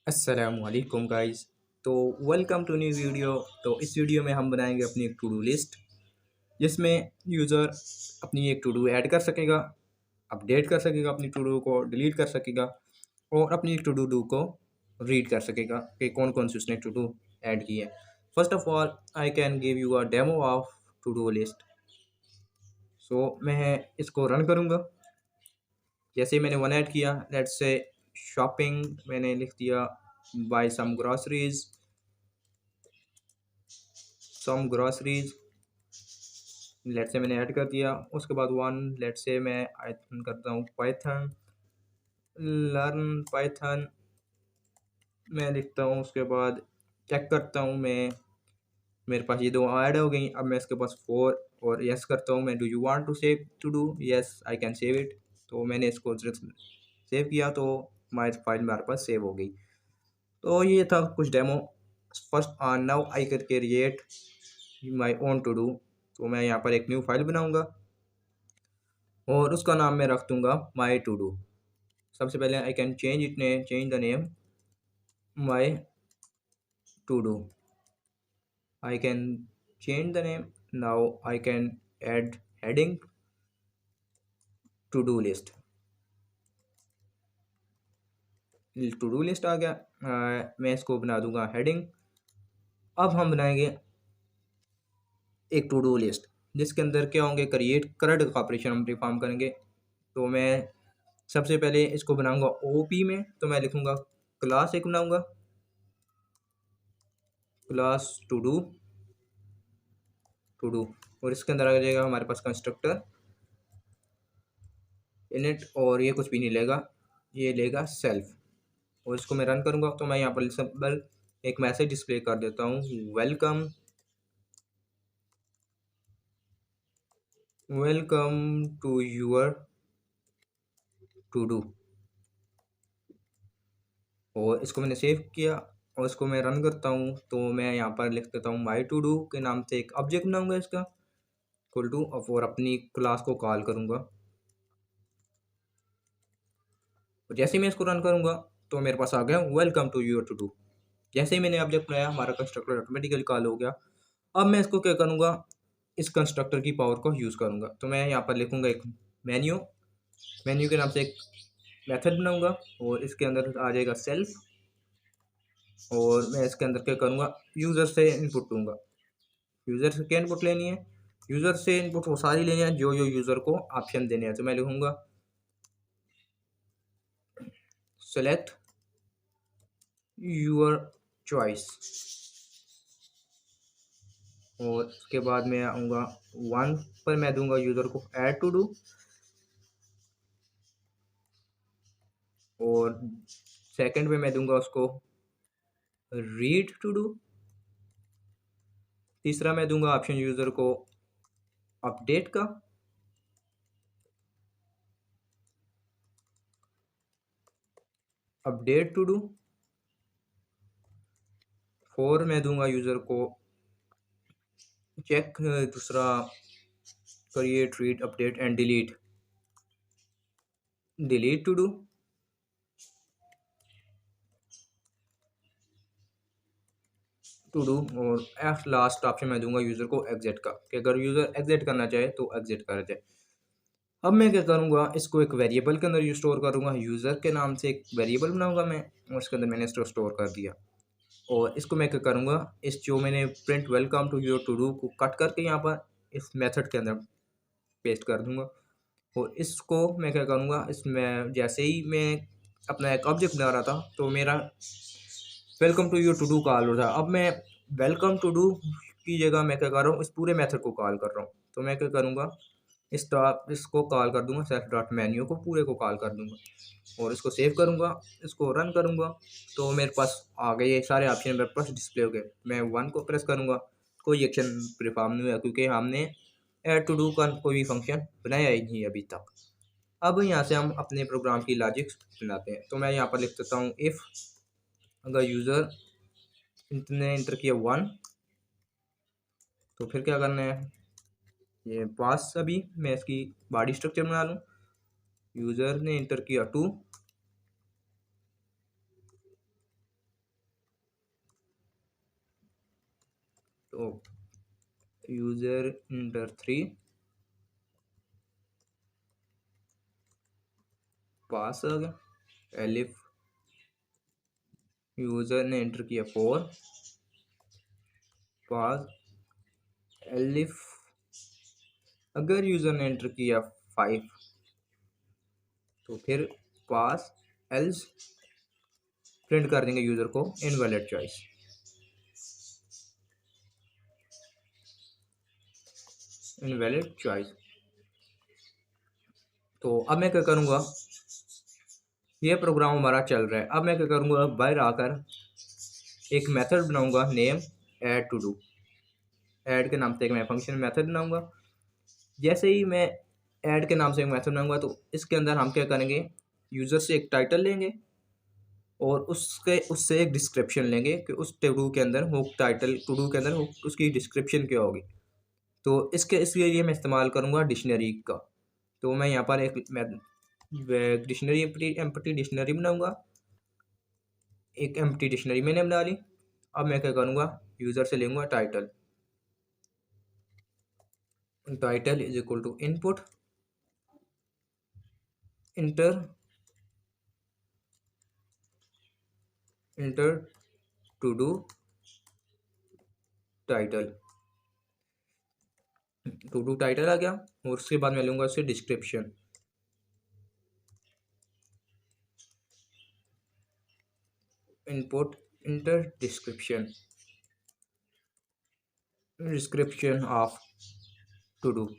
अस्सलामुअलैकुम गाइस। तो welcome to new video. तो इस वीडियो में हम बनाएंगे अपनी एक टू डू लिस्ट, जिसमें यूज़र अपनी एक टू डू ऐड कर सकेगा, अपडेट कर सकेगा, अपनी टू डू को डिलीट कर सकेगा और अपनी टू डू को रीड कर सकेगा कि कौन कौन सी उसने टू डू ऐड की है। First of all I can give you a demo of to do list. So मैं इसको रन करूँगा। जैसे ही मैंने वन ऐड किया, लेट्स से शॉपिंग, मैंने लिख दिया bye some groceries. Let's say मैंने ऐड कर दिया। उसके बाद वन, लेट्स से मैं आइथन करता हूँ पाइथन, लर्न पाइथन मैं लिखता हूँ। उसके बाद चेक करता हूँ मैं, मेरे पास ये दो ऐड हो गई। अब मैं इसके पास फोर और यस करता हूँ मैं, do you want to save to do, yes I can save it. तो मैंने इसको सेव किया तो हमारी फाइल मेरे पास सेव हो गई। तो ये था कुछ demo. First now I can create my own to do. तो मैं यहाँ पर एक न्यू फाइल बनाऊँगा और उसका नाम मैं रख दूँगा माई टू डू। सबसे पहले I can change the name my to do. I can change the name. Now I can add heading to do list. To do list आ गया। मैं इसको बना दूंगा हेडिंग। अब हम बनाएंगे एक टू डू लिस्ट जिसके अंदर क्या होंगे, क्रिएट करंट का ऑपरेशन हम परफॉर्म करेंगे। तो मैं सबसे पहले इसको बनाऊंगा ओपी में। तो मैं लिखूंगा क्लास एक बनाऊंगा, क्लास टू डू और इसके अंदर आ जाएगा हमारे पास कंस्ट्रक्टर इनिट, और ये कुछ भी नहीं लेगा, ये लेगा सेल्फ। और इसको मैं रन करूंगा तो मैं यहाँ पर सिंपल एक मैसेज डिस्प्ले कर देता हूँ, welcome welcome to your to do. और इसको मैंने सेव किया और इसको मैं रन करता हूँ तो मैं यहाँ पर लिख देता हूँ माई टू डू के नाम से एक ऑब्जेक्ट बनाऊंगा इसका इक्वल टू, और अपनी क्लास को कॉल करूँगा। और जैसे ही मैं इसको रन करूँगा तो मेरे पास आ गया welcome to your to do. जैसे ही मैंने ऑब्जेक्ट बनाया हमारा कंस्ट्रक्टर ऑटोमेटिकली कॉल हो गया। अब मैं इसको क्या करूँगा, इस कंस्ट्रक्टर की पावर को यूज़ करूँगा। तो मैं यहाँ पर लिखूँगा एक मेन्यू, मेन्यू के नाम से एक मेथड बनाऊँगा और इसके अंदर आ जाएगा सेल्फ। और मैं इसके अंदर क्या करूँगा, यूज़र से इनपुट लूँगा। यूज़र से क्या इनपुट लेनी है, यूज़र से इनपुट वो सारी लेनी है जो यूज़र को ऑप्शन देने हैं। तो मैं लिखूँगा सेलेक्ट यूर चॉइस। और उसके बाद मैं आऊँगा वन पर, मैं दूंगा यूज़र को ऐड टू डू। और सेकंड पे मैं दूंगा उसको रीड टू डू। तीसरा मैं दूंगा ऑप्शन यूज़र को अपडेट का। Update to do. फोर मैं दूंगा यूज़र को चेक, दूसरा create read update and delete to do. और लास्ट ऑप्शन मैं दूंगा यूज़र को एग्जिट का, कि अगर यूज़र एग्जिट करना चाहे तो एग्जिट कर जाए। अब मैं क्या करूँगा, इसको एक वेरिएबल के अंदर स्टोर करूँगा। यूज़र के नाम से एक वेरिएबल बनाऊँगा मैं और उसके अंदर मैंने इसको स्टोर कर दिया। और इसको मैं क्या करूँगा, इस जो मैंने print welcome to your to do को कट करके यहाँ पर इस मेथड के अंदर पेस्ट कर दूँगा। और इसको मैं क्या करूँगा, इसमें जैसे ही मैं अपना एक ऑब्जेक्ट बना रहा था तो मेरा welcome to your to do call हो रहा है। अब मैं वेलकम टू डू की जगह मैं क्या कर रहा हूँ, इस पूरे मेथड को कॉल कर रहा हूँ। तो मैं क्या करूँगा, इसको कॉल कर दूंगा, सेल्फ डॉट मेन्यू को पूरे को कॉल कर दूंगा और इसको सेव करूँगा, इसको रन करूँगा। तो मेरे पास आ गए ये सारे ऑप्शन मेरे पास डिस्प्ले हो गए। मैं वन को प्रेस करूँगा, कोई एक्शन परफॉर्म नहीं हुआ क्योंकि हमने ऐड टू डू का कोई भी फंक्शन बनाया ही नहीं अभी तक। अब यहाँ से हम अपने प्रोग्राम की लॉजिक बनाते हैं। तो मैं यहाँ पर लिख देता हूँ इफ़, अगर यूज़र ने इंटर किया वन तो फिर क्या करना है, ये पास, अभी मैं इसकी बॉडी स्ट्रक्चर बना लूँ। यूज़र ने इंटर किया टू तो यूज़र इंटर 3 पास आ गया, एलिफ यूज़र ने एंटर किया 4 पास, एलिफ अगर यूज़र ने एंटर किया 5 तो फिर पास, एल्स प्रिंट कर देंगे यूज़र को इनवैलिड चॉइस। Invalid choice. तो अब मैं क्या करूँगा, ये प्रोग्राम हमारा चल रहा है। अब मैं क्या करूँगा, बाहर आकर एक मेथड बनाऊँगा name add to do. Add के नाम से एक मैं फंक्शन मेथड बनाऊँगा। जैसे ही मैं ऐड के नाम से एक मेथड बनाऊँगा तो इसके अंदर हम क्या करेंगे, यूज़र से एक टाइटल लेंगे और उससे एक डिस्क्रिप्शन लेंगे कि उस टू डू के अंदर वो टाइटल, टू डू के अंदर वो उसकी डिस्क्रिप्शन क्या होगी। तो इसके लिए मैं इस्तेमाल करूँगा डिक्शनरी का। तो मैं यहाँ पर एक डिक्शनरी एम्प्टी डिक्शनरी बनाऊँगा। एक एम्प्टी डिक्शनरी मैंने बना ली। अब मैं क्या करूँगा, यूज़र से लूँगा title. Title is equal to input enter to do title. To do title आ गया और उसके बाद मैं लूँगा उससे description. Input enter description of to do.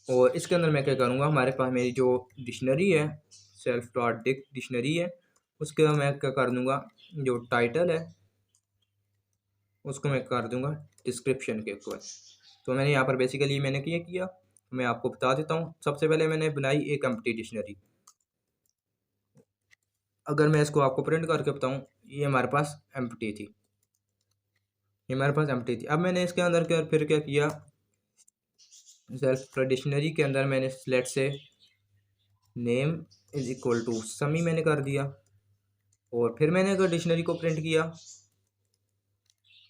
और इसके अंदर मैं क्या करूँगा, हमारे पास मेरी जो डिक्शनरी है सेल्फ डॉट डिक डिक्शनरी है, उसके मैं क्या कर दूँगा, जो टाइटल है उसको मैं कर दूँगा डिस्क्रिप्शन के ऊपर। तो मैंने यहाँ पर बेसिकली मैंने क्या किया, मैं आपको बता देता हूँ। सबसे पहले मैंने बनाई एक एम्प्टी डिक्शनरी। अगर मैं इसको आपको प्रिंट करके बताऊँ, ये हमारे पास एम्प्टी थी, ये हमारे पास एम्प्टी थी। अब मैंने इसके अंदर फिर क्या किया, सेल्फ डिक्शनरी के अंदर मैंने लेट से नेम इज इक्वल टू समी मैंने कर दिया। और फिर मैंने अगर डिक्शनरी को प्रिंट किया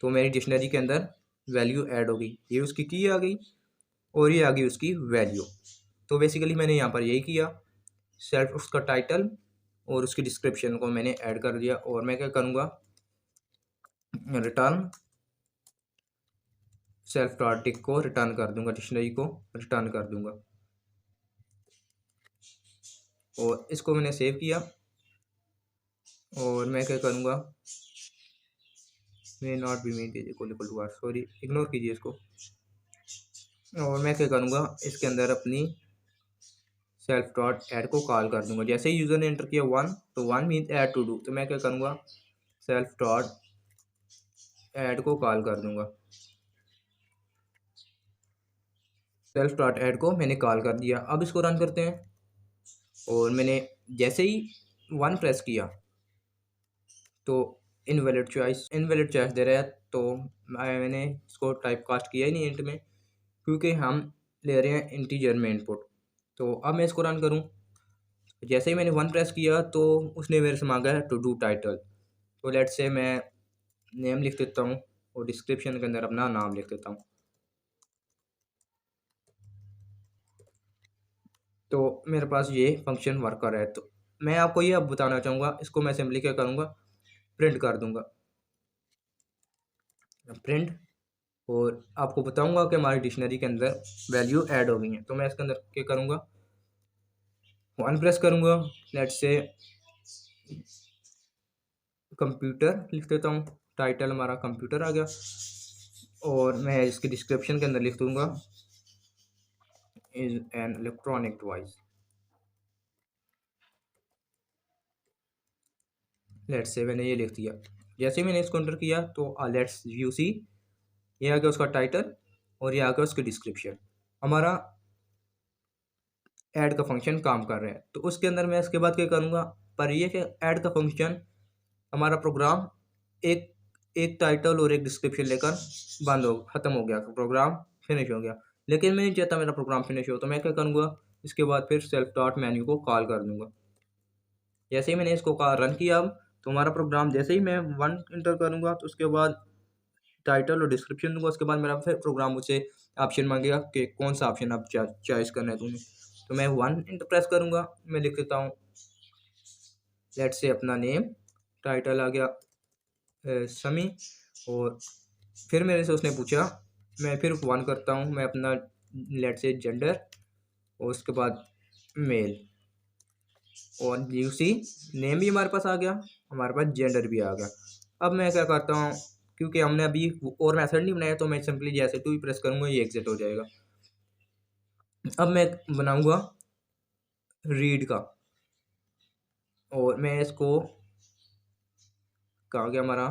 तो मेरी डिक्शनरी के अंदर वैल्यू ऐड होगी। ये उसकी की आ गई और ये आ गई उसकी वैल्यू। तो बेसिकली मैंने यहाँ पर यही किया, सेल्फ उसका टाइटल और उसकी डिस्क्रिप्शन को मैंने ऐड कर दिया। और मैं क्या करूँगा, रिटर्न सेल्फ डॉट डिक को रिटर्न कर दूंगा, डिक्शनरी को रिटर्न कर दूंगा। और इसको मैंने सेव किया और मैं क्या करूँगा, may not be made equal to R, sorry ignore कीजिए इसको। और मैं क्या करूँगा, इसके अंदर अपनी सेल्फ डॉट ऐड को कॉल कर दूंगा। जैसे ही यूज़र ने एंटर किया 1 तो 1 मीन ऐड टू डू, तो मैं क्या करूँगा, सेल्फ डॉट ऐड को कॉल कर दूंगा। सेल्फ डॉट ऐड को मैंने कॉल कर दिया। अब इसको रन करते हैं। और मैंने जैसे ही 1 प्रेस किया तो इनवैलिड चॉइस दे रहा है। तो मैंने इसको टाइप कास्ट किया ही नहीं इंट में, क्योंकि हम ले रहे हैं इंटीजर में इनपुट। तो अब मैं इसको रन करूं, जैसे ही मैंने 1 प्रेस किया तो उसने मेरे से मांगा है टू डू टाइटल। तो लेट से मैं नेम लिख देता हूं और डिस्क्रिप्शन के अंदर अपना नाम लिख देता हूं। तो मेरे पास ये फंक्शन वर्क कर रहा है। तो मैं आपको ये अब बताना चाहूँगा, इसको मैं सिंपली क्या करूँगा, प्रिंट कर दूंगा, प्रिंट। और आपको बताऊंगा कि हमारी डिक्शनरी के अंदर वैल्यू ऐड हो गई है। तो मैं इसके अंदर क्या करूँगा, 1 प्रेस करूँगा, लेट से कंप्यूटर लिख देता हूँ, टाइटल हमारा कंप्यूटर आ गया। और मैं इसकी डिस्क्रिप्शन के अंदर लिख दूँगा is an electronic device. Let's say मैंने ये लिख दिया। जैसे ही मैंने इसको एंटर किया तो लेट्स व्यू सी, ये आ गया उसका टाइटल और ये आ गया उसकी डिस्क्रिप्शन। हमारा ऐड का फंक्शन काम कर रहा है। तो उसके अंदर मैं इसके बाद क्या करूँगा, पर ये कि ऐड का फंक्शन हमारा प्रोग्राम एक एक टाइटल और एक डिस्क्रिप्शन लेकर ख़त्म हो गया, प्रोग्राम फिनिश हो गया। लेकिन मैं नहीं चाहता मेरा प्रोग्राम फिनिश हो, तो मैं क्या करूँगा, इसके बाद फिर सेल्फ डॉट मेन्यू को कॉल कर दूँगा। जैसे ही मैंने इसको रन किया, अब तो हमारा प्रोग्राम जैसे ही मैं 1 एंटर करूँगा तो उसके बाद टाइटल और डिस्क्रिप्शन दूँगा, उसके बाद मेरा फिर प्रोग्राम मुझसे ऑप्शन माँगेगा कि कौन-सा ऑप्शन आप चॉइस करना है तुम्हें। तो मैं 1 एंटर प्रेस करूँगा, मैं लिख देता हूँ लेट्स से अपना नेम, टाइटल आ गया समी, और फिर मेरे से उसने पूछा, मैं फिर 1 करता हूँ, मैं अपना लेट्स से जेंडर और उसके बाद मेल, और यूसी नेम भी हमारे पास आ गया, हमारे पास जेंडर भी आ गया। अब मैं क्या करता हूँ, क्योंकि हमने अभी और मेथड नहीं बनाया तो मैं सिंपली जैसे टू ही प्रेस करूँगा ये एग्जिट हो जाएगा। अब मैं बनाऊँगा रीड का, और मैं इसको कहाँ गया हमारा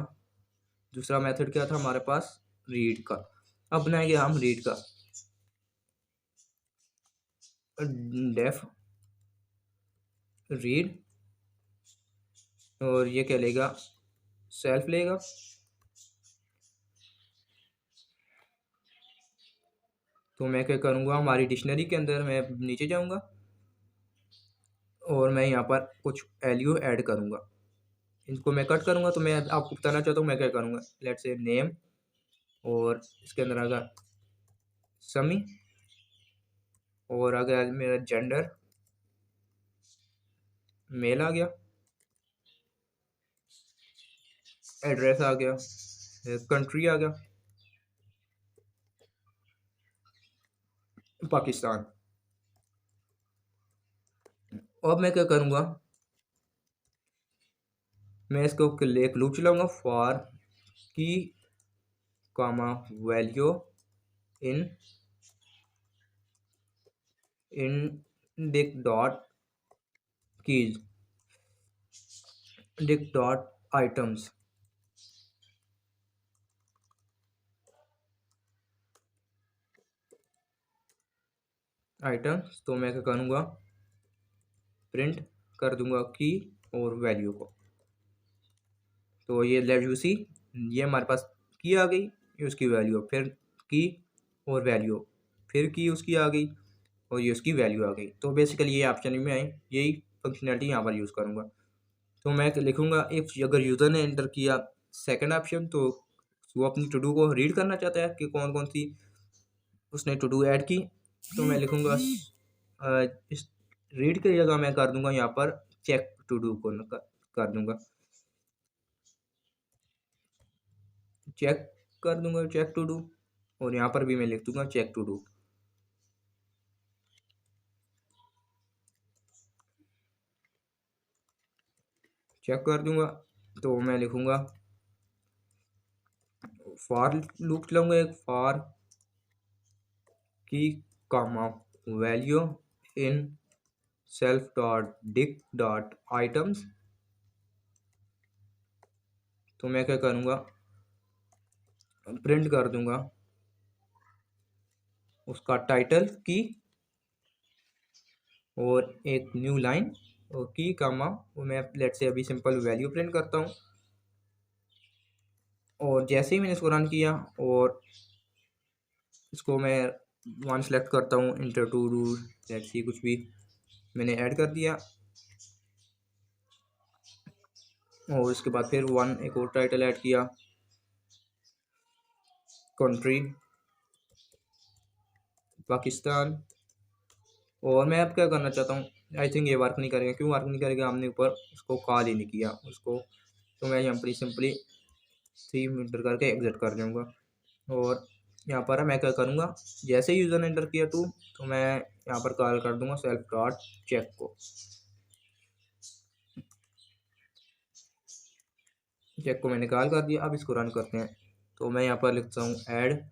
दूसरा मेथड क्या था हमारे पास, रीड का। अब बनाएंगे हम रीड का डेफ रीड, और ये क्या लेगा, सेल्फ लेगा। तो मैं क्या करूँगा, हमारी डिक्शनरी के अंदर मैं नीचे जाऊँगा और मैं यहाँ पर कुछ वैल्यू ऐड करूँगा, इनको मैं कट करूँगा। तो मैं आपको बताना चाहता हूँ मैं क्या करूँगा, लेट्स से नेम, और इसके अंदर आ गया समी, और आ गया मेरा जेंडर मेल आ गया, एड्रेस आ गया, कंट्री आ गया पाकिस्तान। अब मैं क्या करूँगा, मैं इसको एक लूप चलाऊँगा for key comma value in dict dot keys dict dot items. तो मैं क्या करूँगा, प्रिंट कर दूंगा की और वैल्यू को। तो ये लेट यू सी, ये हमारे पास की आ गई, ये उसकी वैल्यू, फिर की और वैल्यू, फिर की उसकी आ गई और ये उसकी वैल्यू आ गई। तो बेसिकली ये ऑप्शन में आई, यही फंक्शनैलिटी यहाँ पर यूज़ करूँगा। तो मैं लिखूँगा इफ़ अगर यूज़र ने एंटर किया सेकंड ऑप्शन, तो वो अपनी टू डू को रीड करना चाहता है कि कौन कौन सी उसने टू डू ऐड की। तो मैं लिखूँगा इस रीड की जगह मैं कर दूंगा यहाँ पर चेक टू डू को कर दूंगा, चेक टू डू, और यहाँ पर भी मैं लिख दूंगा चेक टू डू, चेक कर दूंगा। तो मैं लिखूंगा फॉर लूप चलाऊंगा एक, for key comma value in self dot dict dot items. तो मैं क्या करूँगा, प्रिंट कर दूंगा उसका टाइटल की और एक न्यू लाइन और की कामा, वो मैं लेट से अभी सिंपल वैल्यू प्रिंट करता हूँ। और जैसे ही मैंने इसको रन किया और इसको मैं 1 सेलेक्ट करता हूँ, enter to do let see कुछ भी मैंने ऐड कर दिया, और इसके बाद फिर 1 एक और टाइटल ऐड किया, कंट्री पाकिस्तान। और मैं अब क्या करना चाहता हूँ, आई थिंक ये वर्क नहीं करेगा। क्यों वर्क नहीं करेगा, हमने ऊपर इसको कॉल ही नहीं किया उसको। तो मैं यहाँ पर सिंपली 3 इंटर करके एग्जिट कर दूँगा। और यहाँ पर मैं क्या करूँगा, जैसे ही यूज़र ने एंटर किया टू, तो मैं यहाँ पर कॉल कर दूँगा सेल्फ डॉट चेक को, चेक को मैंने कॉल कर दिया। अब इसको रन करते हैं। तो मैं यहाँ पर लिखता हूँ ऐड,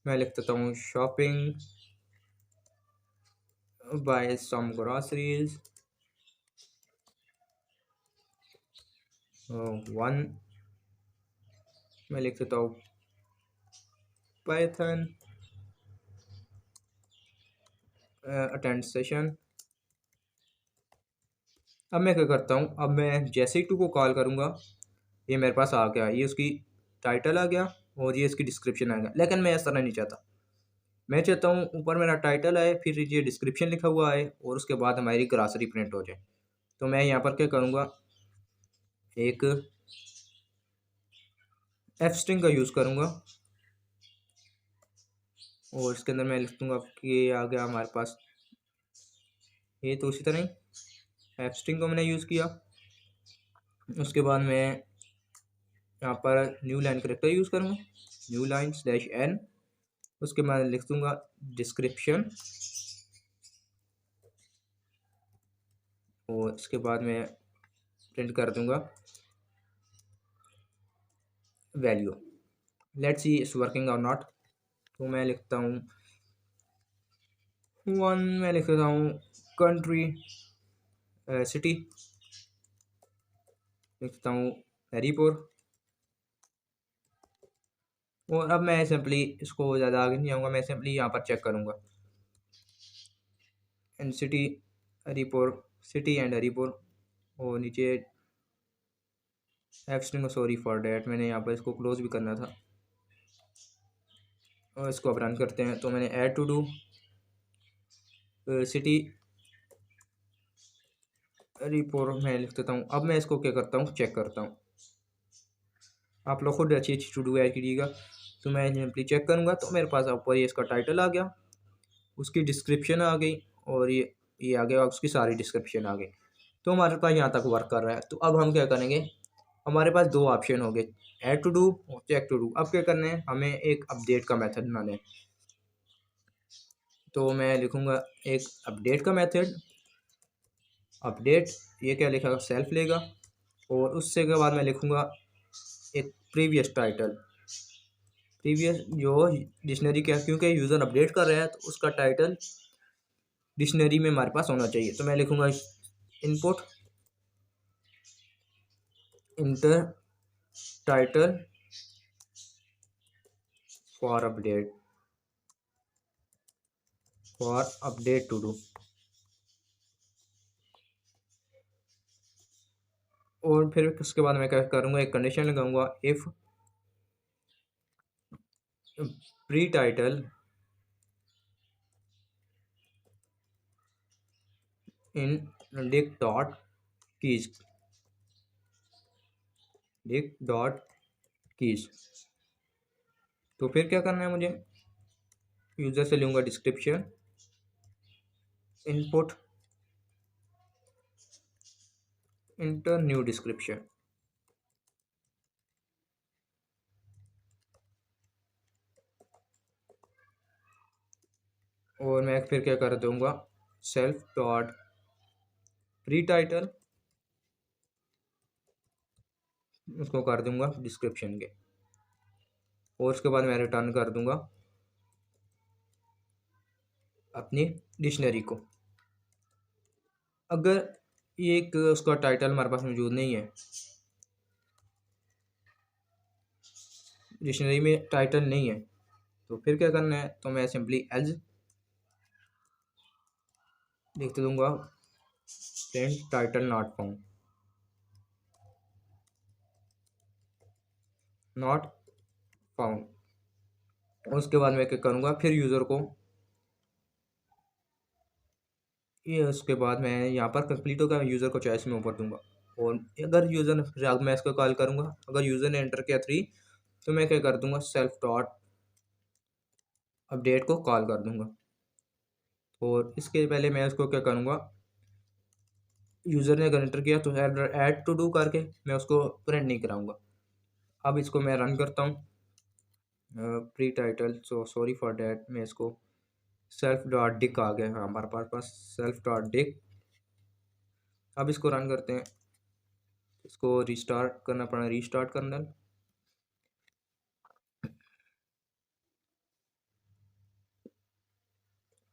मैं लिख देता हूँ शॉपिंग बाय सम ग्रॉसरीज 1, मैं लिख देता हूँ पाइथन अटेंड सेशन। अब मैं क्या करता हूँ, अब मैं जैसे ही टू को कॉल करूँगा ये मेरे पास आ गया, ये उसकी टाइटल आ गया और ये इसकी डिस्क्रिप्शन आ गया। लेकिन मैं ऐसा नहीं चाहता, मैं चाहता हूँ ऊपर मेरा टाइटल आए, फिर ये डिस्क्रिप्शन लिखा हुआ है और उसके बाद हमारी ग्रासरी प्रिंट हो जाए। तो मैं यहाँ पर क्या करूँगा, एक एफ स्ट्रिंग का यूज़ करूँगा और इसके अंदर मैं लिख दूँगा कि ये आ गया हमारे पास ये। तो उसी तरह ही एफ स्ट्रिंग को मैंने यूज़ किया। उसके बाद मैं यहाँ पर न्यू लाइन करेक्टर यूज़ करूँगा, न्यू लाइन स्लैश एन। उसके बाद लिख दूँगा डिस्क्रिप्शन और इसके बाद मैं प्रिंट कर दूँगा value. Let's see it's working और नॉट। तो मैं लिखता हूँ वन, मैं लिख देता हूँ कंट्री सिटी, लिखता हूँ हरीपुर। और अब मैं सिंपली इसको ज़्यादा आगे नहीं जाऊँगा, मैं सिंपली यहाँ पर चेक करूँगा and city Haripur, city and Haripur. और नीचे F string, sorry for that, मैंने यहाँ पर इसको क्लोज भी करना था। और इसको अब रन करते हैं। तो मैंने add to do city Haripur मैं लिख देता हूँ। अब मैं इसको क्या करता हूँ, चेक करता हूँ। आप लोग खुद अच्छी अच्छी टू डू ऐड कीजिएगा। तो मैं सिंपली चेक करूँगा तो मेरे पास ऊपर ये इसका टाइटल आ गया, उसकी डिस्क्रिप्शन आ गई और ये आ गया, उसकी सारी डिस्क्रिप्शन आ गई। तो हमारे पास यहाँ तक वर्क कर रहा है। तो अब हम क्या करेंगे, हमारे पास दो ऑप्शन हो गए, ऐड टू डू और चेक टू डू। अब क्या करना है, हमें एक अपडेट का मेथड बनाना है। तो मैं लिखूँगा एक अपडेट का मेथड। अपडेट ये क्या लिखा, सेल्फ लेगा और उससे के बाद मैं लिखूँगा एक प्रीवियस टाइटल। प्रीवियस जो डिक्शनरी क्या, क्योंकि यूज़र अपडेट कर रहा है तो उसका टाइटल डिक्शनरी में हमारे पास होना चाहिए। तो मैं लिखूँगा input enter title for update to do. और फिर उसके बाद मैं क्या करूँगा, एक कंडीशन लगाऊंगा, if pre title in dict dot keys, dict dot keys. तो फिर क्या करना है मुझे, यूज़र से लूँगा description, input inter new description. और मैं फिर क्या कर दूँगा, सेल्फ डॉट प्री टाइटल, उसको कर दूँगा डिस्क्रिप्शन के। और उसके बाद मैं रिटर्न कर दूँगा अपनी डिक्शनरी को। अगर ये एक उसका टाइटल हमारे पास मौजूद नहीं है, डिक्शनरी में टाइटल नहीं है, तो फिर क्या करना है, तो मैं सिंपली एज लिख दूँगा प्रिंट टाइटल नॉट फाउंड। उसके बाद मैं क्या करूँगा, फिर यूज़र को ये, उसके बाद मैं यहाँ पर कंप्लीट होगा, यूज़र को चॉइस में ऊपर दूंगा। और अगर यूज़र, फिर मैं इसको कॉल करूँगा, अगर यूज़र ने एंटर किया 3, तो मैं क्या कर दूँगा, सेल्फ डॉट अपडेट को कॉल कर दूँगा। और इसके पहले मैं इसको क्या करूँगा, यूज़र ने अगर एंटर किया तो ऐड टू डू करके मैं उसको प्रिंट नहीं कराऊँगा। अब इसको मैं रन करता हूँ, pre title, so sorry for that, मैं इसको सेल्फ डॉट डिक आ गया हमारे पास सेल्फ डॉट डिक। अब इसको रन करते हैं, इसको रिस्टार्ट करना पड़ा, रीस्टार्ट करना।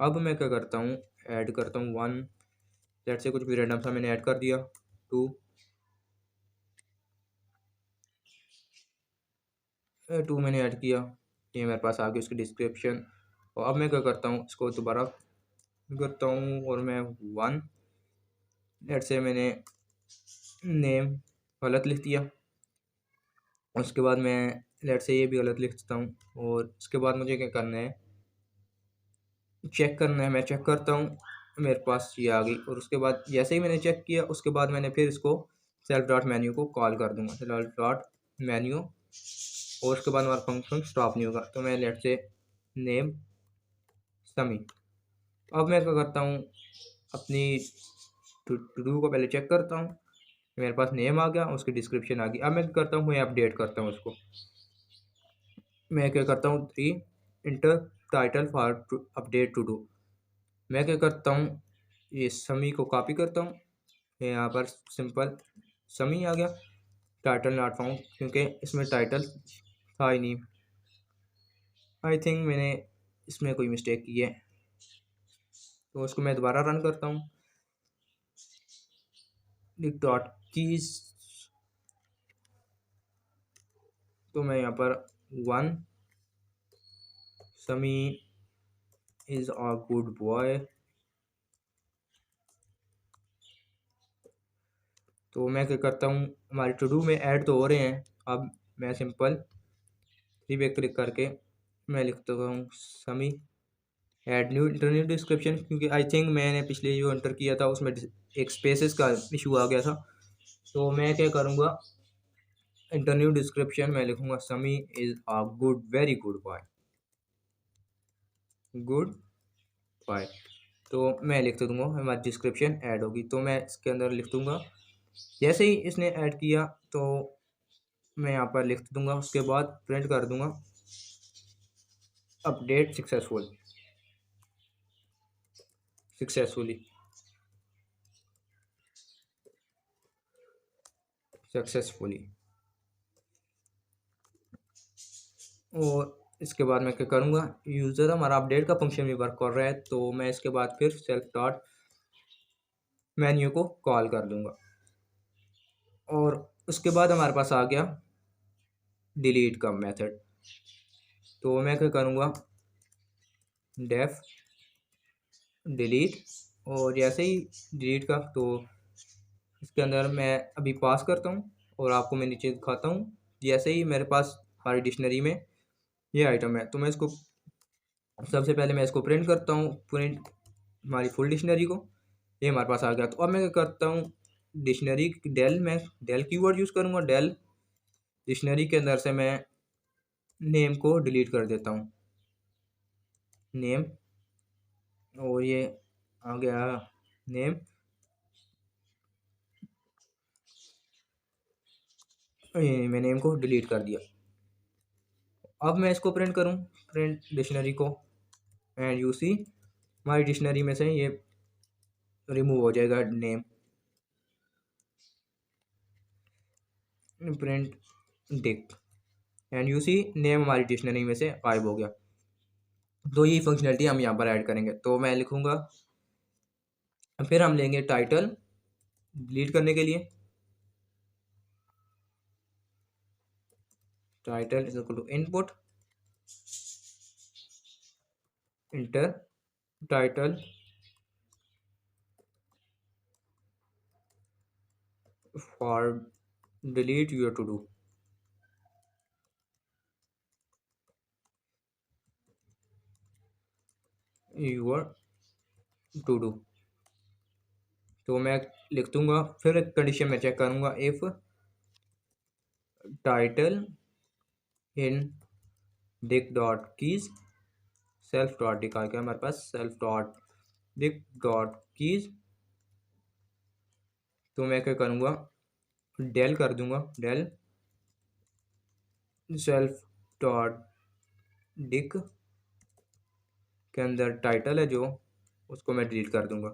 अब मैं क्या करता हूँ, ऐड करता हूँ 1, लेट से कुछ भी रैंडम सा मैंने ऐड कर दिया, 2 मैंने ऐड किया, ये मेरे पास आ गई उसकी डिस्क्रिप्शन। और अब मैं क्या करता हूँ, इसको दोबारा करता हूँ और मैं 1, लेट से मैंने नेम गलत लिख दिया। उसके बाद मैं लेट से ये भी गलत लिख देता हूँ। और उसके बाद मुझे क्या करना है, चेक करना है। मैं चेक करता हूँ, मेरे पास ये आ गई। और उसके बाद जैसे ही मैंने चेक किया, उसके बाद मैंने फिर इसको सेल्फ डॉट मेन्यू को कॉल कर दूंगा, सेल्फ डॉट मेन्यू, और उसके बाद हमारा फंक्शन स्टॉप नहीं होगा। तो मैं लेट से नेम समी। अब मैं क्या करता हूँ, अपनी टू डू को पहले चेक करता हूँ, मेरे पास नेम आ गया, उसकी डिस्क्रिप्शन आ गई। अब मैं क्या करता हूँ, मैं अपडेट करता हूँ उसको। मैं क्या करता हूँ, 3 enter title for update to do. मैं क्या करता हूँ, ये समी को कॉपी करता हूँ, यहाँ पर सिंपल समी आ गया, टाइटल नॉट फाउंड, क्योंकि इसमें टाइटल था ही नहीं। आई थिंक मैंने इसमें कोई मिस्टेक की है, तो उसको मैं दोबारा रन करता हूँ। डॉट कीज, तो मैं यहाँ पर 1 समी इज अ गुड बॉय, तो मैं क्या करता हूँ, हमारे टू डू में ऐड तो हो रहे हैं। अब मैं सिंपल 3 पे क्लिक करके मैं लिखता हूँ समी ऐड न्यू इंटरनेट डिस्क्रिप्शन, क्योंकि आई थिंक मैंने पिछले जो एंटर किया था उसमें एक स्पेसेस का इशू आ गया था। तो मैं क्या करूँगा, इंटरन्यू डिस्क्रिप्शन में लिखूँगा समी is a good very good boy, good boy. तो मैं लिख दूँगा, हमारी डिस्क्रिप्शन ऐड होगी, तो मैं इसके अंदर लिख दूँगा। जैसे ही इसने ऐड किया तो मैं यहाँ पर लिख दूँगा, उसके बाद प्रिंट कर दूँगा अपडेट सक्सेसफुली और इसके बाद मैं क्या करूँगा, यूज़र हमारा अपडेट का फंक्शन भी वर्क कर रहा है, तो मैं इसके बाद फिर सेल्फ डॉट मेन्यू को कॉल कर दूँगा। और उसके बाद हमारे पास आ गया डिलीट का मेथड, तो मैं क्या करूँगा, डेफ डिलीट, और जैसे ही डिलीट का, तो इसके अंदर मैं अभी पास करता हूँ और आपको मैं नीचे दिखाता हूँ। जैसे ही मेरे पास हमारी डिक्शनरी में ये आइटम है, तो मैं इसको सबसे पहले मैं इसको प्रिंट करता हूँ, प्रिंट हमारी फुल डिक्शनरी को, ये हमारे पास आ गया। तो अब मैं क्या करता हूँ, डिक्शनरी डेल, मैं डेल कीवर्ड यूज़ करूँगा, डेल डिक्शनरी के अंदर से मैं नेम को डिलीट कर देता हूँ, नेम, और ये आ गया नेम, मैं नेम को डिलीट कर दिया। अब मैं इसको प्रिंट करूँ, प्रिंट डिक्शनरी को, एंड यू सी हमारी डिक्शनरी में से ये रिमूव हो जाएगा name, print dict, and you see name हमारी डिक्शनरी में से गायब हो गया। तो ये फंक्शनलिटी हम यहाँ पर ऐड करेंगे, तो मैं लिखूँगा, फिर हम लेंगे टाइटल डिलीट करने के लिए, title is equal to input enter title for delete your to do, your to do. तो मैं लिख दूंगा, फिर एक कंडीशन में चेक करूंगा, if title in dict dot keys, self dot dict आ गया हमारे पास, self dot dict dot keys, तो मैं क्या करूँगा, डेल कर दूंगा, डेल सेल्फ डॉट डिक के अंदर टाइटल है जो, उसको मैं डिलीट कर दूंगा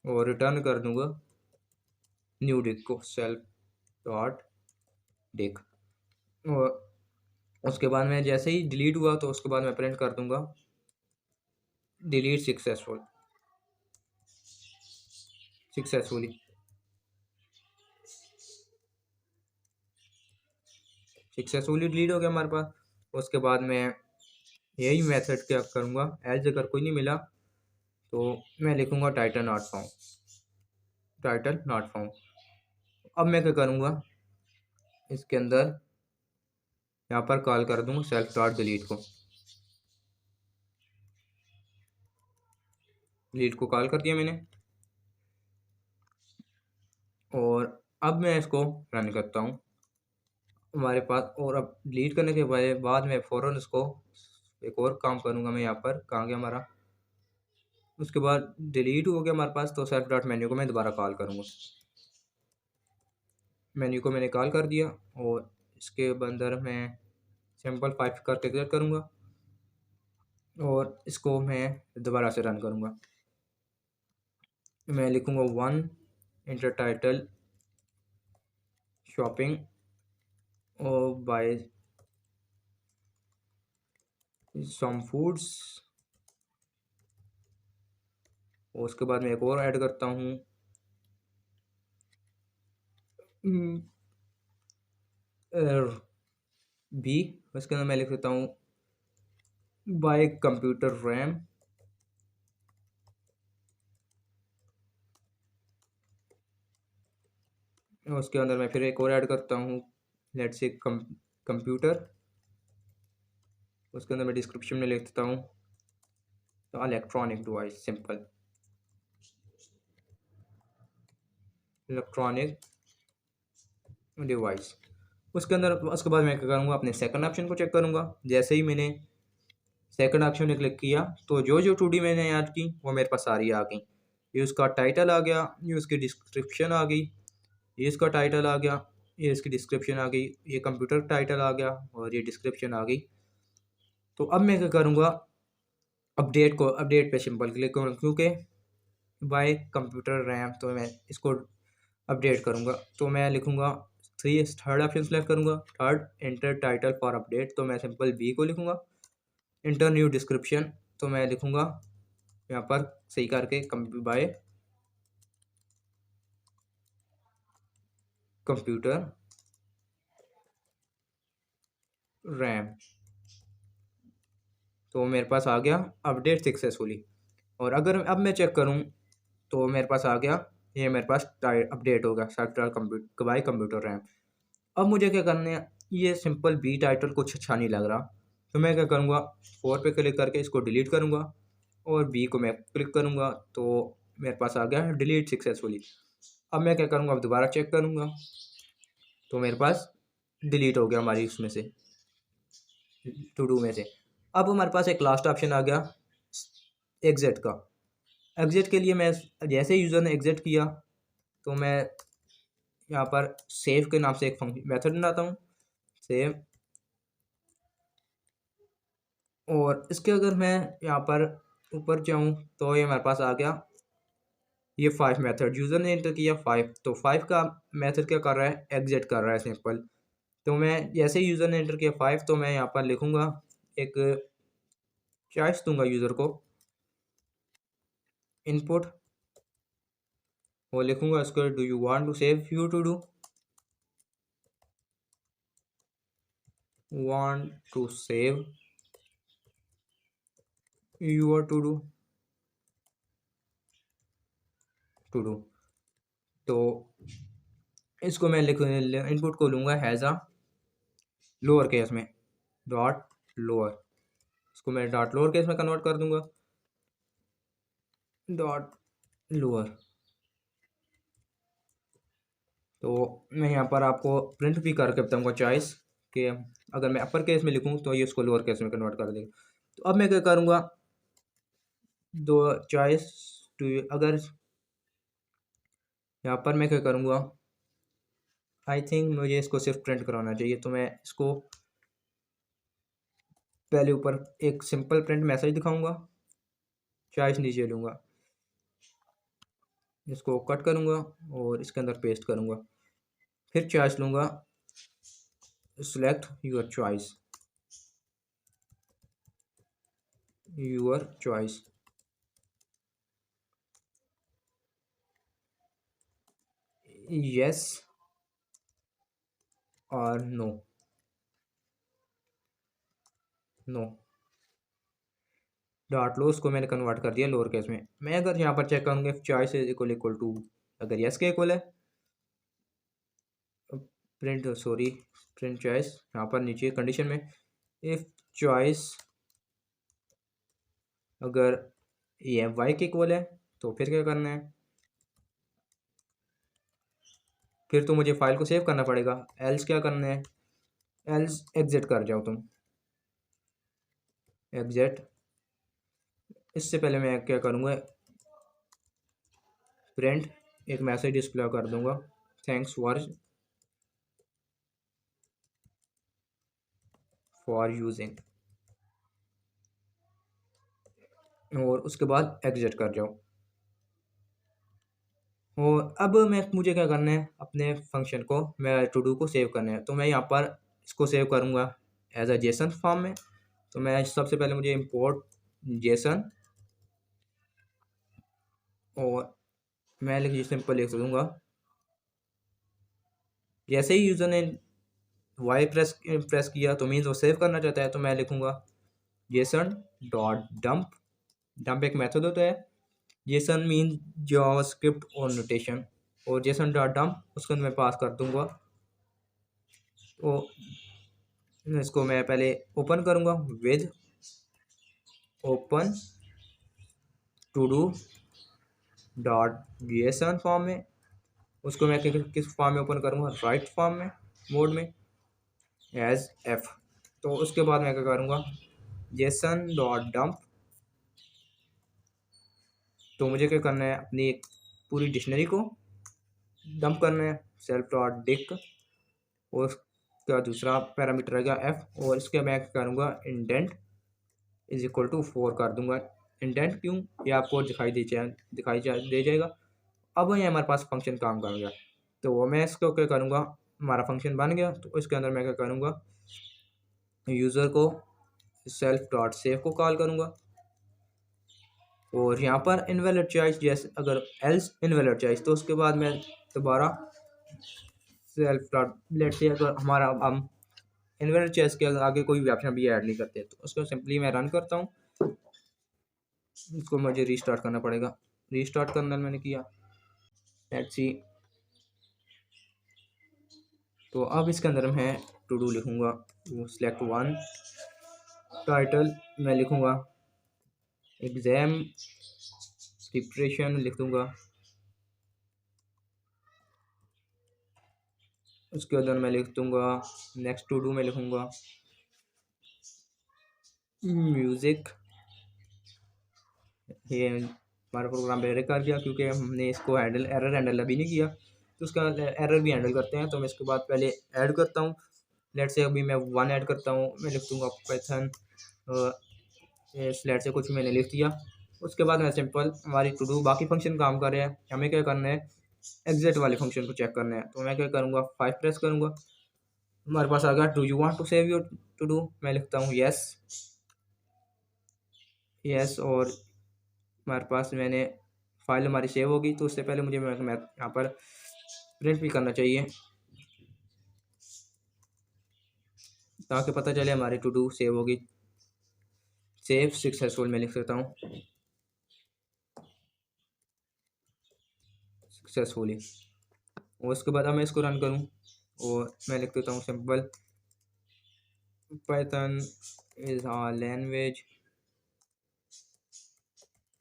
और रिटर्न कर दूंगा न्यू डिक को, सेल्फ डॉट डिक। और उसके बाद मैं जैसे ही डिलीट हुआ तो उसके बाद मैं प्रिंट कर दूंगा डिलीट सक्सेसफुली डिलीट हो गया हमारे पास। उसके बाद मैं यही मेथड क्या करूँगा, एज अगर कोई नहीं मिला तो मैं लिखूँगा title not found, title not found. अब मैं क्या करूँगा, इसके अंदर यहाँ पर कॉल कर दूँगा सेल्फ डॉट डिलीट को, डिलीट को कॉल कर दिया मैंने। और अब मैं इसको रन करता हूँ हमारे पास। और अब डिलीट करने के बाद मैं फ़ौरन इसको एक और काम करूँगा। मैं यहाँ पर कहाँ गया हमारा, उसके बाद डिलीट हो गया हमारे पास, तो सेल्फ डॉट मेन्यू को मैं दोबारा कॉल करूँगा। मेन्यू को मैंने कॉल कर दिया और इसके अंदर मैं सिंपल 5 करके एग्जिट करूँगा और इसको मैं दोबारा से रन करूँगा। मैं लिखूँगा 1 इंटर टाइटल शॉपिंग और बाय सम फूड्स, और उसके बाद मैं एक और ऐड करता हूँ बी। उसके अंदर मैं लिख देता हूँ बाय कंप्यूटर रैम, उसके अंदर मैं फिर एक और ऐड करता हूँ लेट्स से कंप्यूटर। उसके अंदर मैं डिस्क्रिप्शन में लिख देता हूँ electronic device, simple electronic device. उसके अंदर उसके बाद मैं क्या करूँगा, अपने सेकंड ऑप्शन को चेक करूँगा। जैसे ही मैंने सेकंड ऑप्शन में क्लिक किया तो जो जो 2D मैंने ऐड की वो मेरे पास सारी आ गई। ये उसका टाइटल आ गया, ये उसकी डिस्क्रिप्शन आ गई, ये इसका टाइटल आ गया, ये इसकी डिस्क्रिप्शन आ गई, ये कंप्यूटर टाइटल आ गया और ये डिस्क्रिप्शन आ गई। तो अब मैं क्या करूँगा, अपडेट पे सिंपल क्लिक करूँगा क्योंकि बाय कंप्यूटर रैम, तो मैं इसको अपडेट करूँगा। तो मैं लिखूँगा थर्ड ऑप्शन सेलेक्ट करूँगा, third inter title for update, तो मैं सिंपल बी को लिखूँगा। इंटर न्यू डिस्क्रिप्शन, तो मैं लिखूँगा यहाँ पर सही करके बाय कंप्यूटर रैम, तो मेरे पास आ गया अपडेट सक्सेसफुली। और अगर अब मैं चेक करूँ तो मेरे पास आ गया, ये मेरे पास अपडेट होगा software computer bye computer RAM. अब मुझे क्या करना है, ये सिंपल बी टाइटल कुछ अच्छा नहीं लग रहा, तो मैं क्या करूँगा, 4 पे क्लिक करके इसको डिलीट करूँगा और बी को मैं क्लिक करूँगा तो मेरे पास आ गया डिलीट सक्सेसफुली। अब मैं क्या करूँगा, अब दोबारा चेक करूँगा तो मेरे पास डिलीट हो गया हमारी उसमें से, टू डू में से। अब हमारे पास एक लास्ट ऑप्शन आ गया एग्जिट का। एग्जिट के लिए मैं जैसे यूज़र ने एग्जिट किया तो मैं यहाँ पर सेव के नाम से एक मेथड बनाता हूँ, सेव। और इसके अगर मैं यहाँ पर ऊपर जाऊँ तो ये हमारे पास आ गया ये 5 मेथड, यूज़र ने एंटर किया 5, तो 5 का मेथड क्या कर रहा है, एग्जिट कर रहा है सिंपल। तो मैं जैसे ही यूज़र ने एंटर किया 5, तो मैं यहाँ पर लिखूँगा एक चॉइस दूंगा यूज़र को, इनपुट, वो लिखूँगा इसको do you want to save you to do, want to save your to do. तो इसको मैं लिख इनपुट को लूँगा हैज़ अ लोअर केस में, डॉट लोअर, इसको मैं डॉट लोअर केस में कन्वर्ट कर दूंगा, डॉट लोअर। तो मैं यहाँ पर आपको प्रिंट भी करके बताऊँगा चॉइस कि अगर मैं अपर केस में लिखूँ तो ये उसको लोअर केस में कन्वर्ट कर देगा। तो अब मैं क्या करूँगा, दो चॉइस टू, अगर यहाँ पर मैं क्या करूँगा, आई थिंक मुझे इसको सिर्फ प्रिंट कराना चाहिए, तो मैं इसको पहले ऊपर एक सिंपल प्रिंट मैसेज दिखाऊंगा, चॉइस नीचे लूँगा, इसको कट करूँगा और इसके अंदर पेस्ट करूँगा, फिर चॉइस लूँगा, सेलेक्ट यूर चॉइस, यस और नो, नो डॉट लो, उसको मैंने कन्वर्ट कर दिया लोअर केस में। मैं अगर यहाँ पर चेक करूँगा चॉइस इज इक्वल टू, अगर यस के इक्वल है, प्रिंट सॉरी प्रिंट चॉइस, यहाँ पर नीचे कंडीशन में इफ चॉइस अगर ये वाई के इक्वल है तो फिर क्या करना है, फिर तो मुझे फाइल को सेव करना पड़ेगा। एल्स क्या करना है, एल्स एग्जिट कर जाओ तुम, एग्जिट। इससे पहले मैं क्या करूँगा, प्रिंट एक मैसेज डिस्प्ले कर दूंगा, थैंक्स फॉर यूजिंग, और उसके बाद एग्जिट कर जाओ। और अब मुझे क्या करना है, अपने फंक्शन को, मैं टू डू को सेव करना है। तो मैं यहाँ पर इसको सेव करूँगा एज अ जेसन फॉर्म में। तो मैं सबसे पहले मुझे इंपोर्ट जेसन, और मैं लिख सिंपल लिख दूँगा। जैसे ही यूज़र ने वाई प्रेस किया तो मीन्स वो सेव करना चाहता है, तो मैं लिखूँगा जेसन डॉट डंप। डंप एक मेथड होता है, जेसन मीन जावास्क्रिप्ट और नोटेशन, और जेसन डॉट डंप उसको मैं पास कर दूंगा। तो इसको मैं पहले ओपन करूंगा with open to do dot JSON form में। उसको मैं किस फॉर्म में ओपन करूंगा, राइट फॉर्म में, मोड में, एज एफ। तो उसके बाद मैं क्या करूंगा, जेसन डॉट डंप। तो मुझे क्या करना है, अपनी एक पूरी डिक्शनरी को डंप करना है, सेल्फ डॉट डिक, और उसका दूसरा पैरामीटर रहेगा एफ, और इसके मैं करूँगा इंडेंट इज इक्वल टू 4 कर दूंगा। इंडेंट क्यों, ये आपको दे जाएगा। अब ये हमारे पास फंक्शन काम कर गया। तो मैं इसको क्या करूँगा, हमारा फंक्शन बन गया, तो इसके अंदर मैं क्या करूँगा, यूज़र को सेल्फ डॉट सेव को कॉल करूँगा, और यहाँ पर इनवैलिड चॉइस, जैसे अगर एल्स इनवैलिड चॉइस, तो उसके बाद मैं दोबारा सेल्फ डॉट, लेट से अगर हमारा हम इनवैलिड चॉइस के आगे कोई भी ऑप्शन भी ऐड नहीं करते, तो उसको सिंपली मैं रन करता हूँ। इसको मुझे रीस्टार्ट करना पड़ेगा, रीस्टार्ट करना मैंने किया, लेट्स सी। तो अब इसके अंदर मैं टू डू लिखूँगा, सिलेक्ट वन, टाइटल मैं लिखूँगा एग्ज़ाम प्रिपरेशन लिख दूँगा। उसके अंदर मैं लिख दूँगा नेक्स्ट टू डू में लिखूँगा म्यूज़िक। ये हमारा प्रोग्राम एरर कर गया क्योंकि हमने इसको एरर हैंडल अभी नहीं किया, तो उसका एरर भी हैंडल करते हैं। तो मैं इसके बाद पहले ऐड करता हूँ, लेट से अभी मैं वन ऐड करता हूँ, मैं लिख दूँगा पाइथन स्लेट से कुछ मैंने लिख दिया। उसके बाद मैं सिंपल हमारी टू डू बाकी फंक्शन काम कर रहे हैं, हमें क्या करना है, एग्जिट वाले फंक्शन को चेक करना है। तो मैं क्या करूँगा, 5 प्रेस करूँगा, हमारे पास आ गया do you want to save your to do. मैं लिखता हूँ यस, यस, और हमारे पास मैंने फाइल हमारी सेव होगी। तो उससे पहले मुझे मैं यहाँ पर प्रिंट भी करना चाहिए ताकि पता चले हमारी टू डू सेव होगी। सेव सक्सेसफुल मैं लिख सकता हूँ, सक्सेसफुली। और उसके बाद अब मैं इसको रन करूँ, और मैं लिख देता हूँ simple Python is a language,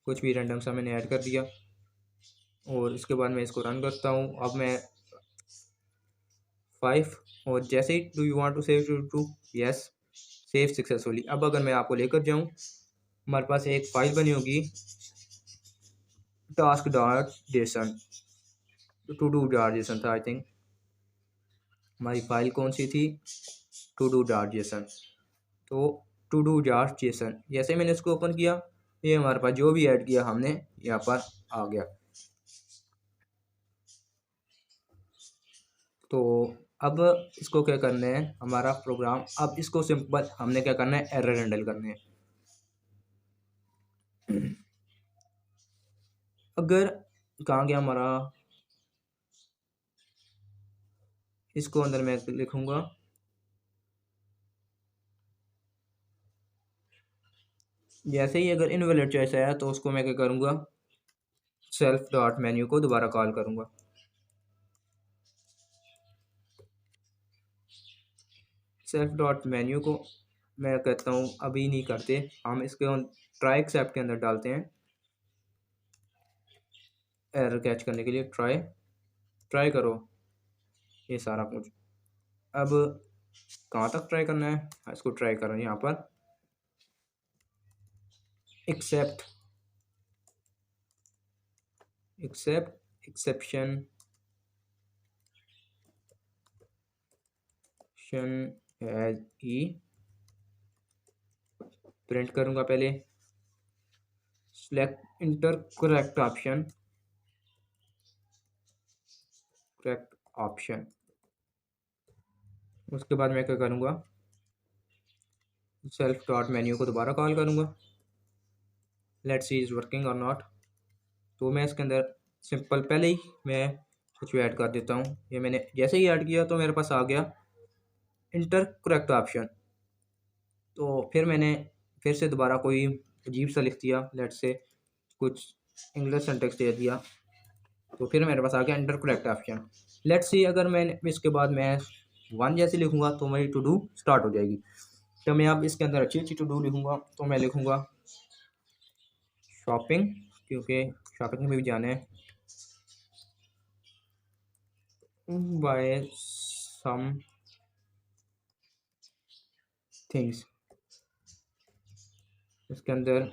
कुछ भी रैंडम सा मैंने ऐड कर दिया, और इसके बाद मैं इसको रन करता हूँ। अब मैं 5, और जैसे ही do you want to save to yes, save successfully. अब अगर मैं आपको लेकर जाऊँ, हमारे पास एक फाइल बनी होगी task dot JSON, to do dot JSON था आई थिंक। हमारी फाइल कौन सी थी, टू डू डॉट जेसन। तो टू डू डॉट जेसन, जैसे मैंने इसको ओपन किया, ये हमारे पास जो भी ऐड किया हमने यहाँ पर आ गया। तो अब इसको क्या करना है, हमारा प्रोग्राम, अब इसको सिंपल हमने क्या करना है, एरर हैंडल करने हैं। अगर कहाँ गया हमारा, इसको अंदर मैं लिखूंगा जैसे ही अगर इनवैलिड चॉइस आया तो उसको मैं क्या करूँगा, सेल्फ डॉट मेन्यू को दोबारा कॉल करूँगा। सेल्फ डॉट मेन्यू को मैं कहता हूँ अभी नहीं करते, हम इसके ट्राई एक्सेप्ट के अंदर डालते हैं एरर कैच करने के लिए। ट्राई करो, ये सारा कुछ। अब कहाँ तक ट्राई करना है, इसको ट्राई करना है यहाँ पर एक्सेप्ट एक्सेप्शन एज ई प्रिंट करूँगा पहले। Select inter correct option. उसके बाद मैं क्या करूँगा, सेल्फ डॉट मेन्यू को दोबारा कॉल करूँगा। लेट्स सी इज़ वर्किंग और नॉट। तो मैं इसके अंदर सिंपल पहले ही मैं कुछ ऐड कर देता हूँ। ये मैंने जैसे ही ऐड किया तो मेरे पास आ गया इंटर करेक्ट ऑप्शन। तो फिर मैंने फिर से दोबारा कोई अजीब सा लिख दिया, लेट्स से कुछ इंग्लिश सेंटेंस दे दिया, तो फिर मेरे पास आ गया inter correct option. Let's see अगर मैं इसके बाद मैं 1 जैसे लिखूँगा तो मेरी टू डू स्टार्ट हो जाएगी। तो मैं अब इसके अंदर अच्छी अच्छी टू डू लिखूँगा। तो मैं लिखूँगा शॉपिंग, क्योंकि शॉपिंग में भी जाना है। बाय सम थिंग्स, इसके अंदर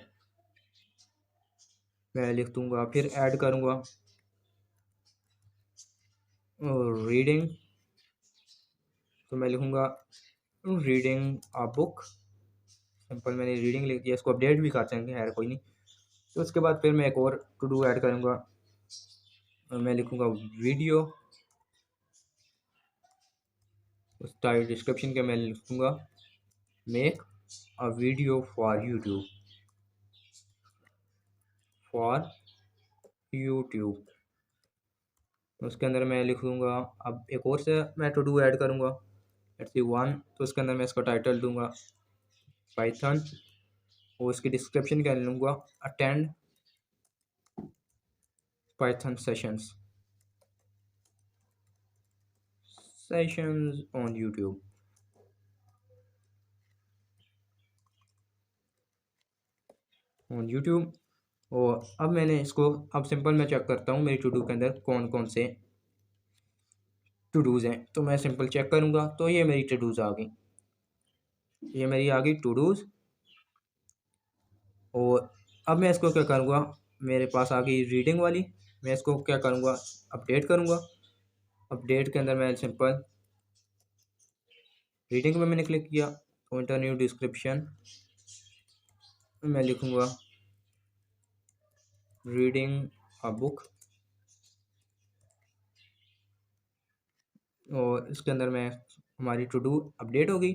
मैं लिख दूँगा, फिर ऐड करूँगा रीडिंग। तो मैं लिखूँगा रीडिंग अ बुक। सिंपल मैंने रीडिंग लिख दिया, इसको अपडेट भी कर सकेंगे, यार कोई नहीं। तो उसके बाद फिर मैं एक और टू डू ऐड करूँगा और मैं लिखूँगा वीडियो। उस टाइप डिस्क्रिप्शन के मैं लिखूँगा make a video for YouTube. उसके अंदर मैं लिख दूँगा, अब एक और से मैं टू डू ऐड करूँगा, लेट्स सी 1। तो उसके अंदर मैं इसका टाइटल दूँगा पाइथन और उसकी डिस्क्रिप्शन क्या लूँगा attend Python sessions on YouTube. और अब मैंने इसको, अब सिंपल मैं चेक करता हूँ मेरी टू डू के अंदर कौन कौन से टू डूज़ हैं। तो मैं सिंपल चेक करूँगा तो ये मेरी टू डूज़ आ गई, ये मेरी आ गई टू डूज़। और अब मैं इसको क्या करूँगा, मेरे पास आ गई रीडिंग वाली, मैं इसको क्या करूँगा अपडेट करूँगा। अपडेट के अंदर मैं सिंपल रीडिंग में मैंने क्लिक किया तो इंटर न्यू डिस्क्रिप्शन मैं लिखूँगा रीडिंग अ बुक। और इसके अंदर मैं हमारी टू डू अपडेट हो गई।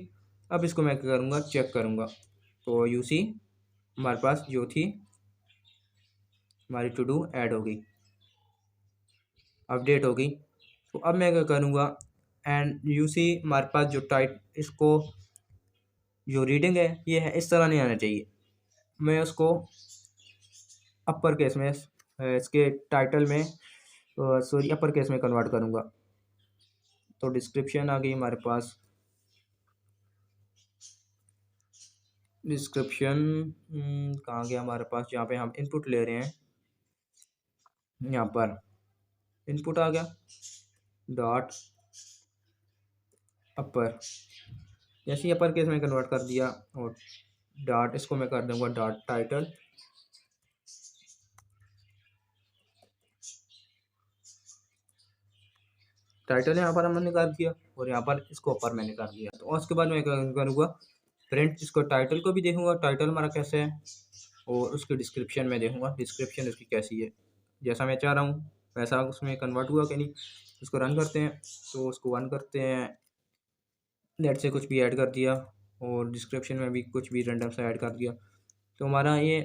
अब इसको मैं क्या करूँगा चेक करूँगा। तो यू सी हमारे पास जो थी हमारी टू डू ऐड हो गई, अपडेट हो गई। तो अब मैं क्या करूँगा एंड यू सी हमारे पास जो इसको जो रीडिंग है ये है, इस तरह नहीं आना चाहिए। मैं उसको अपर केस में इसके टाइटल में सॉरी अपर केस में कन्वर्ट करूँगा। तो डिस्क्रिप्शन आ गई हमारे पास, डिस्क्रिप्शन कहाँ गया हमारे पास, जहाँ पे हम इनपुट ले रहे हैं, यहाँ पर इनपुट आ गया डॉट अपर। जैसे ही अपर केस में कन्वर्ट कर दिया और डॉट इसको मैं कर दूंगा डॉट टाइटल। टाइटल यहाँ पर हमने कर दिया और यहाँ पर इसको अपर मैंने कर दिया। तो उसके बाद मैं करूँगा प्रिंट, इसको टाइटल को भी देखूँगा टाइटल हमारा कैसे है और उसकी डिस्क्रिप्शन में देखूँगा डिस्क्रिप्शन उसकी कैसी है, जैसा मैं चाह रहा हूँ वैसा उसमें कन्वर्ट हुआ कि नहीं। उसको रन करते हैं, तो उसको रन करते हैं, लेट से कुछ भी ऐड कर दिया और डिस्क्रिप्शन में भी कुछ भी रैंडम सा ऐड कर दिया। तो हमारा ये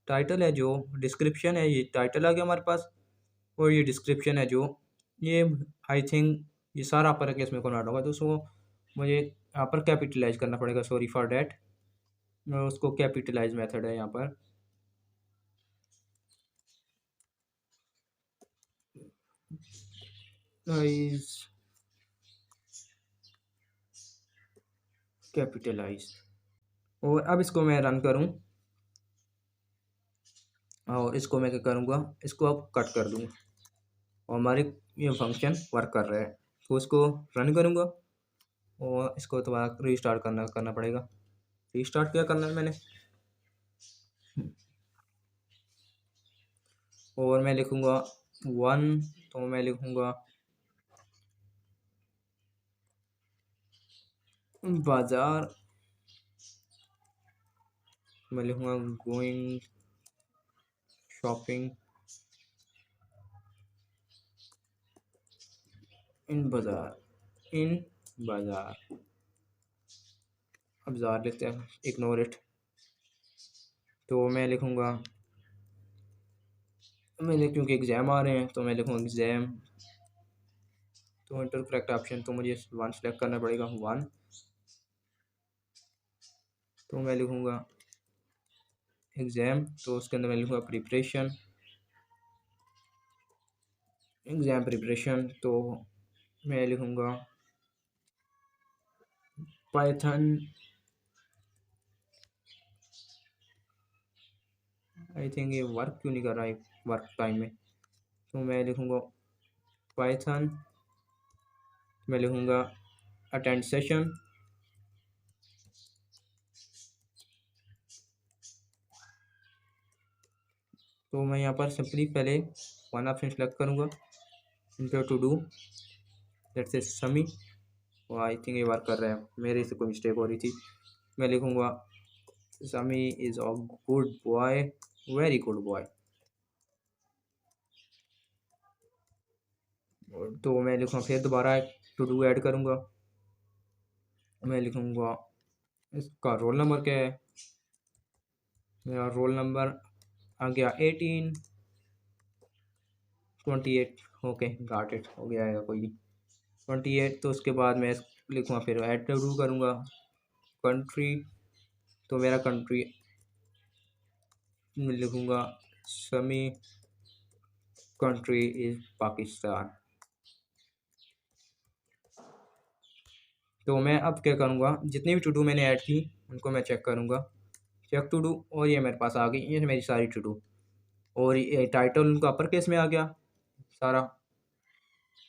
टाइटल है, जो डिस्क्रिप्शन है ये टाइटल आ गया हमारे पास, और ये डिस्क्रिप्शन है जो ये आई थिंक ये सारा अपर केस में कन्वर्ट होगा। तो उसको मुझे यहाँ पर कैपिटलाइज करना पड़ेगा, सॉरी फॉर डैट। उसको कैपिटलाइज मेथड है यहाँ पर, कैपिटलाइज। और अब इसको मैं रन करूँ और इसको मैं क्या करूँगा, इसको अब कट कर दूँगा और हमारे ये फंक्शन वर्क कर रहा है। तो उसको रन करूँगा और इसको दोबारा रीस्टार्ट करना पड़ेगा। रीस्टार्ट क्या करना है मैंने, और मैं लिखूँगा 1, तो मैं लिखूँगा बाज़ार, मैं लिखूँगा गोइंग शॉपिंग इन बाज़ार, अब ज़ार लिखते हैं, इग्नोर इट। तो मैं लिखूँगा, मैंने क्योंकि एग्ज़ाम आ रहे हैं तो मैं लिखूँगा एग्ज़ाम, तो इंटर करेक्ट ऑप्शन, तो मुझे 1 सेलेक्ट करना पड़ेगा 1, तो मैं लिखूँगा एग्ज़ाम, तो उसके अंदर मैं लिखूँगा प्रिपरेशन, एग्ज़ाम प्रिपरेशन, तो मैं लिखूँगा पाइथन, आई थिंक ये वर्क क्यों नहीं कर रहा है वर्क टाइम में, तो मैं लिखूँगा पाइथन, मैं लिखूँगा अटेंड सेशन, तो मैं यहाँ पर सिंपली पहले 1 ऑप्शन सेलेक्ट करूँगा, enter to do, let's say समी, और आई थिंक ये वर्क कर रहा है, मेरे से कोई मिस्टेक हो रही थी। मैं लिखूँगा समी is a good boy, very good boy, तो मैं लिखूँगा फिर दोबारा टू डू ऐड करूँगा, मैं लिखूँगा इसका रोल नंबर क्या है, मेरा रोल नंबर आ गया 18 28, ओके गॉट इट, हो गया है कोई नहीं 28, तो उसके बाद मैं लिखूँगा फिर ऐड टू डू करूँगा कंट्री, तो मेरा कंट्री लिखूँगा समी कंट्री इज़ पाकिस्तान। तो मैं अब क्या करूँगा, जितनी भी टू डू मैंने ऐड की उनको मैं चेक करूँगा, चेक टू डू, और ये मेरे पास आ गई, ये मेरी सारी टू डू, और ये टाइटल उनका अपर केस में आ गया सारा,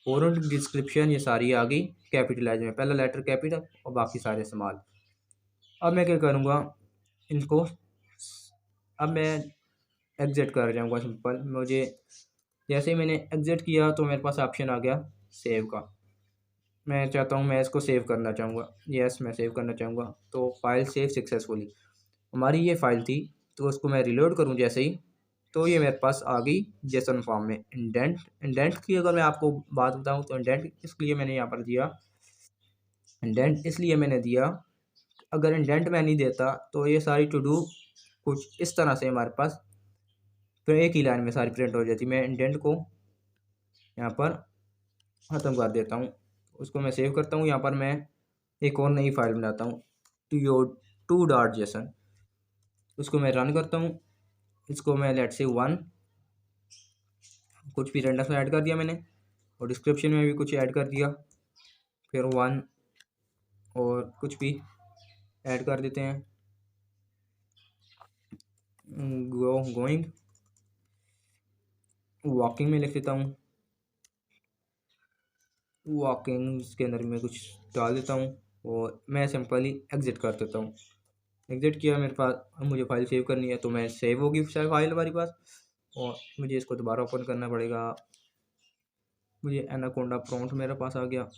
और उनकी डिस्क्रिप्शन ये सारी आ गई कैपिटलाइज में, पहला लेटर कैपिटल और बाकी सारे स्मॉल। अब मैं क्या करूँगा, इनको अब मैं एग्ज़िट कर जाऊँगा सिंपल, मुझे जैसे ही मैंने एग्ज़िट किया तो मेरे पास ऑप्शन आ गया सेव का, मैं चाहता हूँ मैं इसको सेव करना चाहूँगा, यस मैं सेव करना चाहूँगा, तो फाइल सेव सक्सेसफुली, हमारी ये फ़ाइल थी, तो उसको मैं रिलोड करूँ जैसे ही, तो ये मेरे पास आ गई जेसन फॉर्म में। इंडेंट की अगर मैं आपको बात बताऊँ तो इंडेंट इसलिए मैंने यहाँ पर दिया, इंडेंट इसलिए मैंने दिया, अगर इंडेंट मैं नहीं देता तो ये सारी टू डू कुछ इस तरह से हमारे पास फिर एक ही लाइन में सारी प्रिंट हो जाती। मैं इंडेंट को यहाँ पर ख़त्म कर देता हूँ, उसको मैं सेव करता हूँ, यहाँ पर मैं एक और नई फाइल बनाता हूँ टू डॉट जेसन, उसको मैं रन करता हूँ, इसको मैं लेट से 1 कुछ भी रेंडम सा ऐड कर दिया मैंने, और डिस्क्रिप्शन में भी कुछ ऐड कर दिया, फिर 1 और कुछ भी ऐड कर देते हैं, गोइंग वॉकिंग में लिख देता हूँ, वॉकिंग के अंदर मैं कुछ डाल देता हूँ, और मैं सिंपली एग्ज़िट कर देता हूँ। एग्ज़िट किया, मेरे पास अब मुझे फ़ाइल सेव करनी है, तो मैं सेव होगी फाइल हमारे पास, और मुझे इसको दोबारा ओपन करना पड़ेगा, मुझे एनाकोंडा प्रॉम्प्ट मेरे पास आ गया,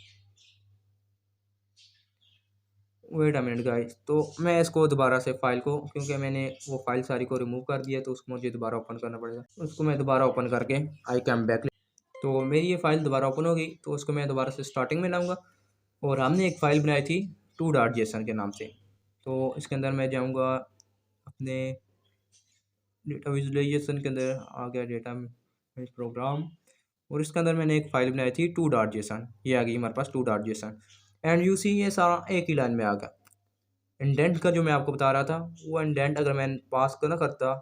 वेट अ मिनट गाइस, तो मैं इसको दोबारा से फ़ाइल को, क्योंकि मैंने वो फाइल सारी को रिमूव कर दिया, तो उसको मुझे दोबारा ओपन करना पड़ेगा, उसको मैं दोबारा ओपन करके आई कैम बैक, तो मेरी ये फ़ाइल दोबारा ओपन हो गई, तो उसको मैं दोबारा से स्टार्टिंग में लाऊंगा, और हमने एक फ़ाइल बनाई थी टू डॉट जेसन के नाम से, तो इसके अंदर मैं जाऊंगा अपने डेटा विजुलाइजेशन के अंदर, आ गया डेटा प्रोग्राम, और इसके अंदर मैंने एक फ़ाइल बनाई थी टू डॉट जेसन, ये आ गई हमारे पास to dot JSON, and you see ये सारा एक ही लाइन में आ गया। इंडेंट का जो मैं आपको बता रहा था, वो इंडेंट अगर मैं पास ना करता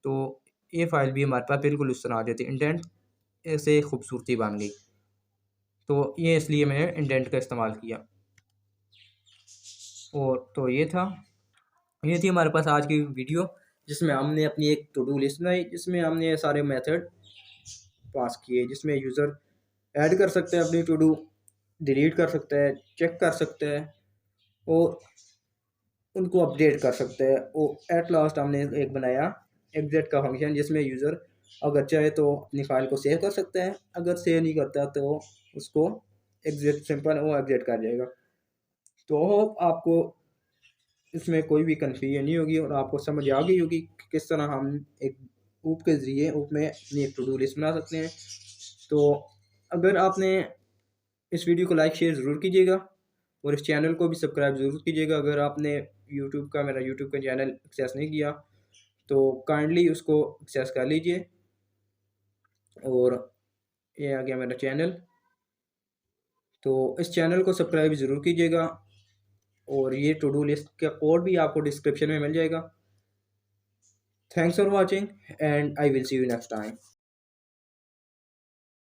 तो ये फ़ाइल भी हमारे पास बिल्कुल उस तरह आ जाती, इंडेंट से खूबसूरती बन गई, तो ये इसलिए मैंने इंडेंट का इस्तेमाल किया। और तो ये थी हमारे पास आज की वीडियो, जिसमें हमने अपनी एक टू डू लिस्ट बनाई, जिसमें हमने सारे मेथड पास किए, जिसमें यूज़र ऐड कर सकते हैं अपनी टू डू, डिलीट कर सकता है, चेक कर सकता है और उनको अपडेट कर सकते हैं। और एट लास्ट हमने एक बनाया एग्जिट का फंक्शन, जिसमें यूज़र अगर चाहे तो अपनी फ़ाइल को सेव कर सकता है, अगर सेव नहीं करता तो उसको एग्जिट सिंपल वो एग्जिट कर जाएगा। तो होप आपको इसमें कोई भी कन्फ्यूजन नहीं होगी और आपको समझ आ गई होगी कि किस तरह हम एक ऊप के ज़रिए ऊप में अपनी एक टू डू लिस्ट बना सकते हैं। तो अगर आपने इस वीडियो को लाइक शेयर ज़रूर कीजिएगा और इस चैनल को भी सब्सक्राइब ज़रूर कीजिएगा। अगर आपने मेरा यूट्यूब का चैनल एक्सेस नहीं किया तो काइंडली उसको एक्सेस कर लीजिए। और ये आ गया मेरा चैनल, तो इस चैनल को सब्सक्राइब ज़रूर कीजिएगा और ये टू डू लिस्ट का कोड भी आपको डिस्क्रिप्शन में मिल जाएगा। Thanks for watching and I will see you next time.